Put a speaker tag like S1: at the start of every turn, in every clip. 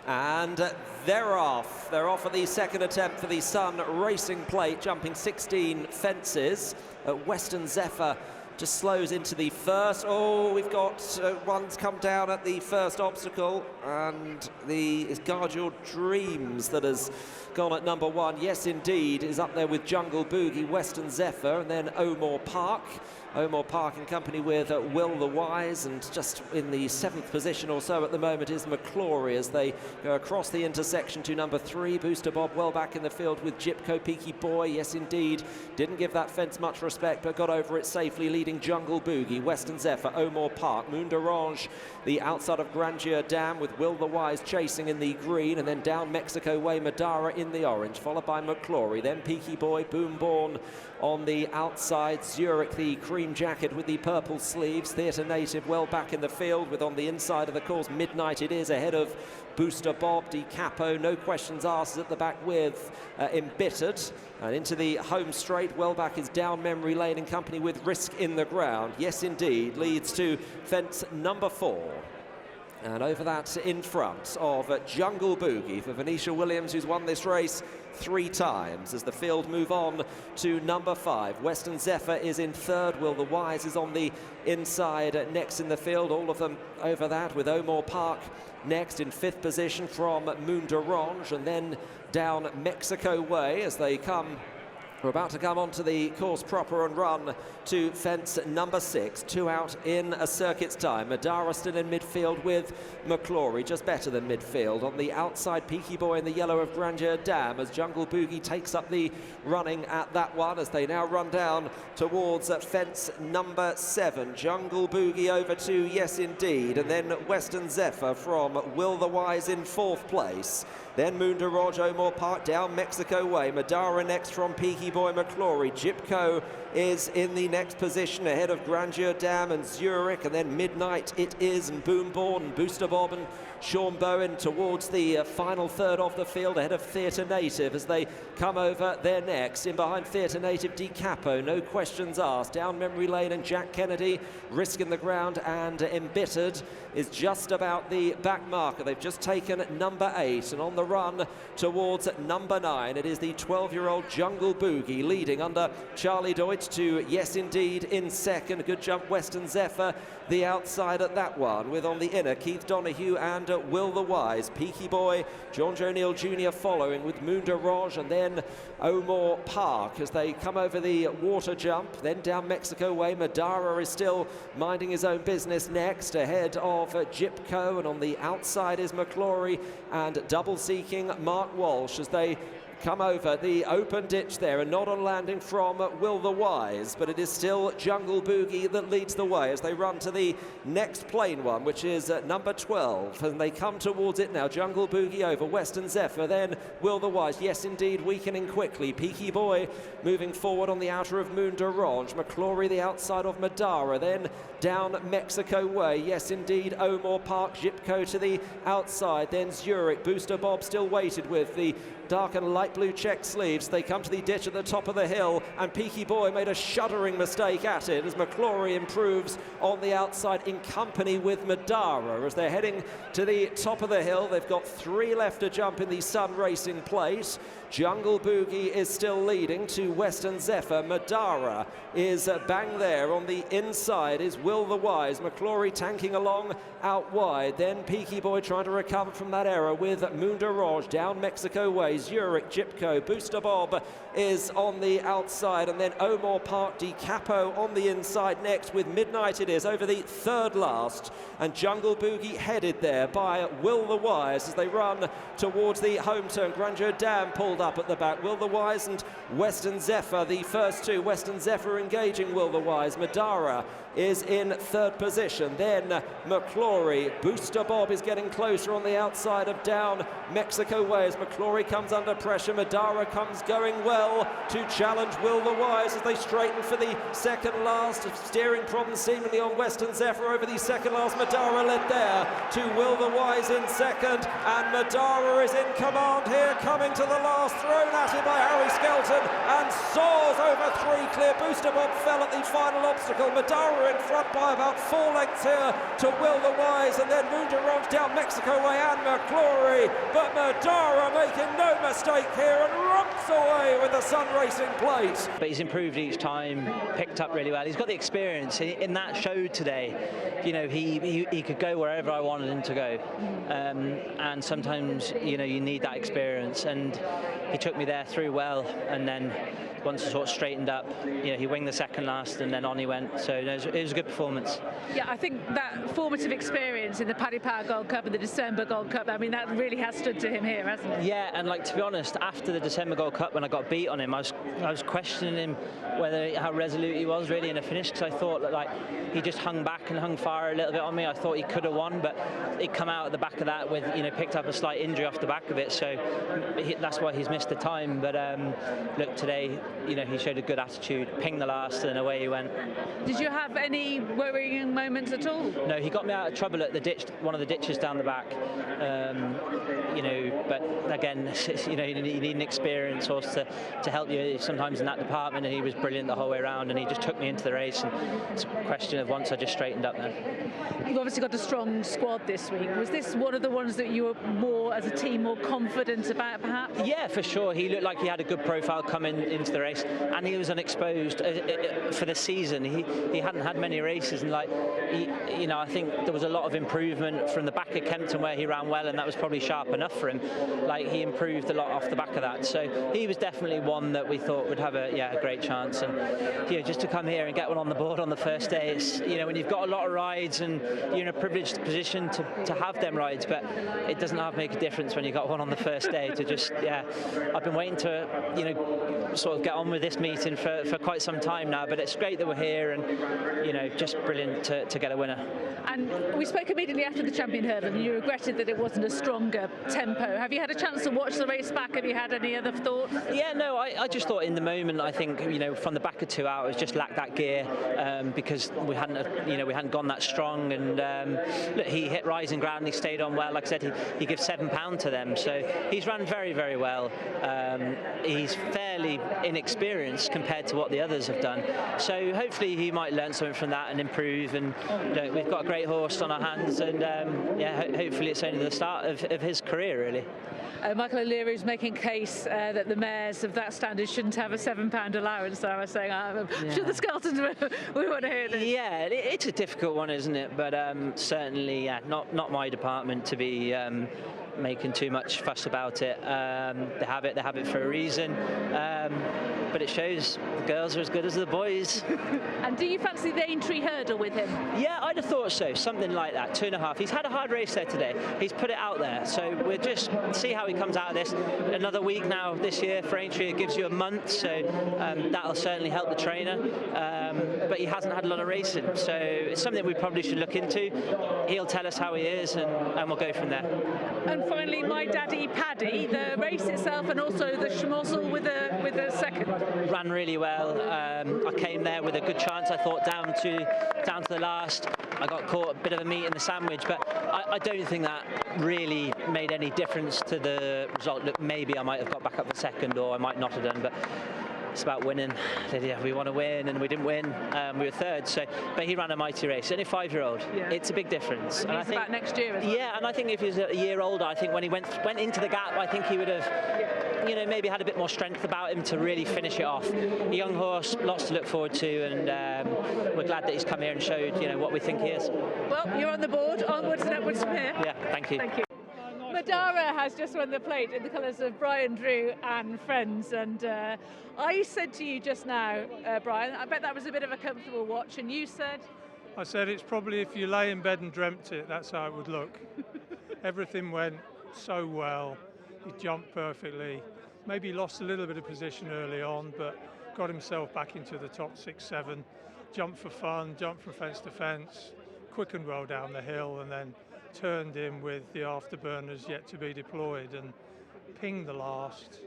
S1: And they're off. They're off at the second attempt for the Sun Racing Plate, jumping 16 fences. Western Zephyr just slows into the first. Oh, we've got one's come down at the first obstacle, and it's Guard Your Dreams that has gone at number 1. Yes, indeed, is up there with Jungle Boogie, Western Zephyr, and then O'More Park. O'More Park in company with Will the Wise, and just in the 7th position or so at the moment is McClory as they go across the intersection to number 3. Booster Bob well back in the field with Jipco, Peaky Boy. Yes, indeed, didn't give that fence much respect, but got over it safely, leading Jungle Boogie, Western Zephyr, O'More Park, Moon d'Orange, the outside of Grandeur Dam with Will the Wise chasing in the green, and then down Mexico Way, Madara in the orange, followed by McClory, then Peaky Boy, Boomborn on the outside, Zurich, the cream jacket with the purple sleeves, Theatre Native well back in the field, with on the inside of the course Midnight It Is ahead of Booster Bob, Di Capo, no questions asked at the back with Embittered, and into the home straight, well back is Down Memory Lane in company with Risk in the Ground. Yes, indeed, leads to fence number 4. And over that in front of Jungle Boogie for Venetia Williams, who's won this race 3 times, as the field move on to number 5. Western Zephyr is in 3rd. Will the Wise is on the inside next in the field. All of them over that, with O'More Park next in 5th position from Moon d'Orange, and then down Mexico Way as they come. We're about to come onto the course proper and run to fence number 6. 2 out in a circuit's time. Madara still in midfield with McClory, just better than midfield. On the outside, Peaky Boy in the yellow of Grandeur Dam as Jungle Boogie takes up the running at that one as they now run down towards fence number 7. Jungle Boogie over to Yes Indeed, and then Western Zephyr from Will the Wise in 4th place. Then Moon d'Orange, O'More Park, down Mexico Way. Madara next from Peaky Boy, McClory. Jipco is in the next position ahead of Grandeur Dam and Zurich, and then Midnight It Is and Boomborn and Booster Bob and Sean Bowen towards the final third of the field ahead of Theatre Native as they come over there next. In behind Theatre Native, Di Capo, no questions asked. Down Memory Lane and Jack Kennedy, Risk in the Ground and Embittered is just about the back marker. They've just taken number 8, and on the run towards number 9, it is the 12-year-old Jungle Boogie leading under Charlie Deutsch to Yes Indeed in 2nd. Good jump, Western Zephyr, the outside at that one, with on the inner Keith Donoghue and Will the Wise. Peaky Boy, George O'Neill Jr. following with Moon d'Orange, and then O'More Park as they come over the water jump. Then down Mexico Way, Madara is still minding his own business next ahead of Jipco, and on the outside is McClory and double seeking Mark Walsh as they come over the open ditch there, and not on landing from Will the Wise, but it is still Jungle Boogie that leads the way as they run to the next plain one, which is number 12, and they come towards it now. Jungle Boogie over Western Zephyr, then Will the Wise, Yes Indeed, weakening quickly. Peaky Boy moving forward on the outer of Moon d'Orange. McClory the outside of Madara, then down Mexico Way, Yes Indeed, O'More Park, Jipco to the outside, then Zurich. Booster Bob still weighted with the dark and light blue check sleeves. They come to the ditch at the top of the hill, and Peaky Boy made a shuddering mistake at it as McClory improves on the outside in company with Madara as they're heading to the top of the hill. They've got 3 left to jump in the Sun Racing Plate. Jungle Boogie is still leading to Western Zephyr. Madara is bang there. On the inside is Will the Wise. McClory tanking along out wide. Then Peaky Boy trying to recover from that error with Moon d'Orange down Mexico Way. Zurich, Jipco, Booster Bob is on the outside, and then O'More Park, Di Capo on the inside next with Midnight It Is over the 3rd last, and Jungle Boogie headed there by Will the Wise as they run towards the home turn. Grandeur Dam pulled up at the back. Will the Wise and Western Zephyr, the first 2. Western Zephyr engaging Will the Wise. Madara is in 3rd position. Then McClory. Booster Bob is getting closer on the outside of down Mexico Way as McClory comes under pressure. Madara comes going well to challenge Will the Wise as they straighten for the 2nd last. Steering problems seemingly on Western Zephyr over the 2nd last. Madara led there to Will the Wise in 2nd, and Madara is in command here, coming to the last, thrown at him by Harry Skelton, and soars over 3 clear. Booster Bob fell at the final obstacle. Madara in front by about 4 lengths here to Will the Wise, and then Moonderons down Mexico way and McClory, but Madara making no mistake here and romps away with the Sun Racing plate.
S2: But he's improved each time, picked up really well. He's got the experience in that show today. You know, he could go wherever I wanted him to go, and sometimes, you know, you need that experience, and he took me there through well, and then once he sort of straightened up, you know, he winged the second last and then on he went. So it was a good performance.
S3: Yeah, I think that formative experience in the Paddy Power Gold Cup and the December Gold Cup, I mean, that really has stood to him here, hasn't it?
S2: Yeah, and like, to be honest, after the December Gold Cup, when I got beat on him, I was questioning him how resolute he was really in a finish, because I thought that, like, he just hung back and hung fire a little bit on me. I thought he could have won, but he'd come out at the back of that with, you know, picked up a slight injury off the back of it, so that's why he's missed the time. But look, today, you know, he showed a good attitude, pinged the last, and away he went.
S3: Did you have any worrying moments at all?
S2: No, he got me out of trouble at the ditch, one of the ditches down the back. You know, but again, you know, you need an experienced horse to help you sometimes in that department, and he was brilliant the whole way around, and he just took me into the race, and it's a question of once I just straightened up then.
S3: You've obviously got a strong squad this week. Was this one of the ones that you were more, as a team, more confident about, perhaps?
S2: Yeah, for sure. He looked like he had a good profile coming into the race, and he was unexposed for the season. He hadn't had many races, and like, you know, I think there was a lot of improvement from the back of Kempton where he ran well, and that was probably sharp enough for him. Like, he improved a lot off the back of that, so he was definitely one that we thought would have a great chance. And you know, just to come here and get one on the board on the first day, it's, you know, when you've got a lot of rides and you're in a privileged position to have them rides, but it doesn't make a difference when you got one on the first day. To just, yeah, I've been waiting to, you know, sort of get on with this meeting for quite some time now, but it's great that we're here, and you know, just brilliant to get a winner.
S3: And we spoke immediately after the Champion Hurdle, and you regretted that it wasn't a stronger tempo. Have you had a chance to watch the race back? Have you had any other thoughts?
S2: Yeah, no, I just thought in the moment, I think, you know, from the back of 2 hours, just lacked that gear, because we hadn't gone that strong, and look, he hit rising ground, he stayed on well. Like I said, he gives £7 to them, so he's run very, very well. He's fairly inexperienced compared to what the others have done, so hopefully he might learn something from that and improve. And you know, we've got a great horse on our hands, and yeah, hopefully it's only the start of his career, really.
S3: Michael O'Leary is making a case that the mares of that standard shouldn't have a £7 allowance. So I was saying, I'm sure the Skeltons we want to hear this. Yeah,
S2: it's a difficult one, isn't it? But certainly, yeah, not my department to be making too much fuss about it. They have it for a reason, but it shows the girls are as good as the boys.
S3: And do you fancy the Aintree Hurdle with him?
S2: Yeah, I'd have thought so, something like that, 2.5. He's had a hard race there today, he's put it out there, so we'll just see how he comes out of this. Another week now this year for Aintree, it gives you a month, so that'll certainly help the trainer, but he hasn't had a lot of racing, so it's something we probably should look into. He'll tell us how he is, and we'll go from there.
S3: And finally, My Daddy Paddy, the race itself and also the Schmozzle with a second.
S2: Ran really well. I came there with a good chance, I thought, down to the last. I got caught a bit of a meat in the sandwich, but I don't think that really made any difference to the result. Look, maybe I might have got back up for second, or I might not have done, but it's about winning. Yeah, we want to win, and we didn't win. We were third, so but he ran a mighty race. Only a 5-year-old. Yeah. It's a big difference.
S3: And I think about next year as well.
S2: Yeah, and I think if he was a year older, I think when he went into the gap, I think he would have, you know, maybe had a bit more strength about him to really finish it off. A young horse, lots to look forward to, and we're glad that he's come here and showed, you know, what we think he is. Well,
S3: you're on the board. Onwards and upwards from here.
S2: Yeah, thank you.
S3: Thank you. Madara has just won the plate in the colours of Brian Drew and friends, and I said to you just now, Brian, I bet that was a bit of a comfortable watch, and you said?
S4: I said it's probably, if you lay in bed and dreamt it, that's how it would look. Everything went so well, he jumped perfectly, maybe lost a little bit of position early on, but got himself back into the top 6, 7, jumped for fun, jumped from fence to fence, quickened well down the hill, and then turned in with the afterburners yet to be deployed and pinged the last,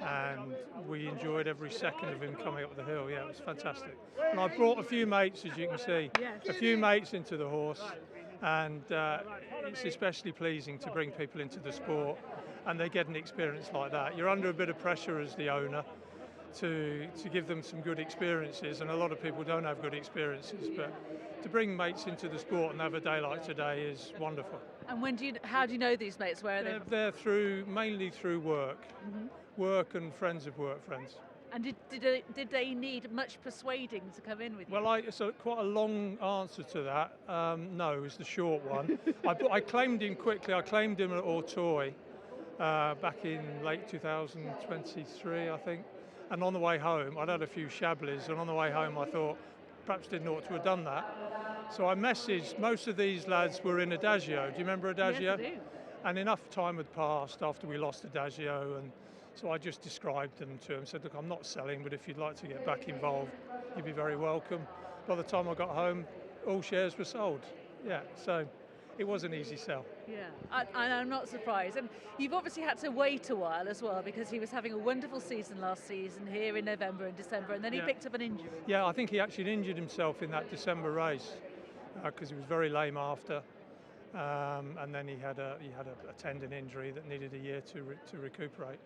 S4: and we enjoyed every second of him coming up the hill. Yeah, it was fantastic. And I brought a few mates, as you can see, a few mates into the horse, and it's especially pleasing to bring people into the sport and they get an experience like that. You're under a bit of pressure as the owner to give them some good experiences, and a lot of people don't have good experiences, but to bring mates into the sport and have a day like today is wonderful.
S3: And how do you know these mates? Where are they?
S4: They're mainly through work, work and friends of work friends.
S3: And did they need much persuading to come in with you?
S4: Well, it's quite a long answer to that. No, is the short one. I claimed him quickly. I claimed him at Auteuil back in late 2023, I think. And on the way home, I'd had a few Chablis, and on the way home I thought, perhaps didn't ought to have done that. So I messaged, most of these lads were in Adagio. Do you remember Adagio?
S3: Yes, I do.
S4: And enough time had passed after we lost Adagio, and so I just described them to him, said, look, I'm not selling, but if you'd like to get back involved, you'd be very welcome. By the time I got home, all shares were sold. Yeah, so it was an easy sell.
S3: Yeah, and I'm not surprised. And you've obviously had to wait a while as well, because he was having a wonderful season last season here in November and December, and then he picked up an injury.
S4: Yeah, I think he actually injured himself in that December race because he was very lame after. And then he had a tendon injury that needed a year to recuperate.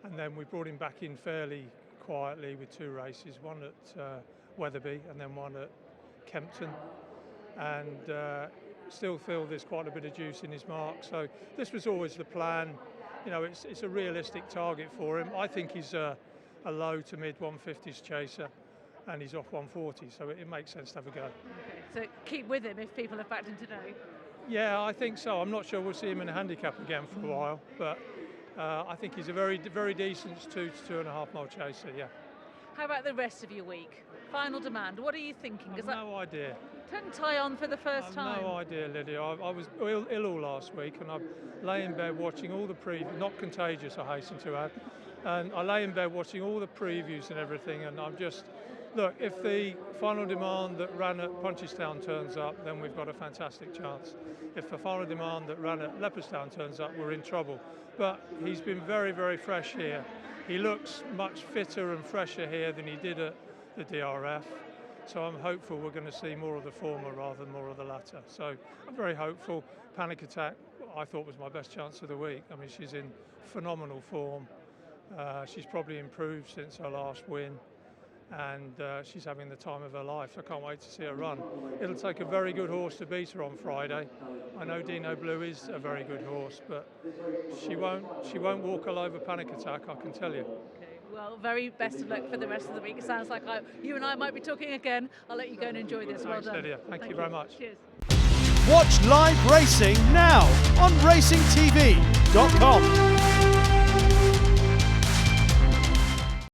S4: And then we brought him back in fairly quietly with 2 races, one at Wetherby and then one at Kempton. And still feel there's quite a bit of juice in his mark. So this was always the plan. You know, it's a realistic target for him. I think he's a low to mid 150s chaser, and he's off 140, so it makes sense to have a go.
S3: Okay, so keep with him if people have backed him today.
S4: Yeah, I think so. I'm not sure we'll see him in a handicap again for a while, but I think he's a very, very decent 2 to 2.5 mile chaser, yeah.
S3: How about the rest of your week? Final Demand, what are you thinking?
S4: I've no idea.
S3: Tongue tie on for the first time.
S4: No idea, Lydia. I was ill all last week, and I lay in bed watching all the previews, not contagious, I hasten to add, and I lay in bed watching all the previews and everything, and I'm just, look, if the Final Demand that ran at Punchestown turns up, then we've got a fantastic chance. If the Final Demand that ran at Leopardstown turns up, we're in trouble. But he's been very, very fresh here. He looks much fitter and fresher here than he did at the DRF. So I'm hopeful we're going to see more of the former rather than more of the latter. So I'm very hopeful. Panic Attack, I thought, was my best chance of the week. I mean, she's in phenomenal form. She's probably improved since her last win, and she's having the time of her life. I can't wait to see her run. It'll take a very good horse to beat her on Friday. I know Dino Blue is a very good horse, but she won't walk all over Panic Attack, I can tell you.
S3: Okay, well, very best of luck for the rest of the week. It sounds like you and I might be talking again. I'll let you go and enjoy this.
S4: Thanks,
S3: well done.
S4: Lydia. Thank you very much.
S3: Cheers.
S5: Watch live racing now on racingtv.com.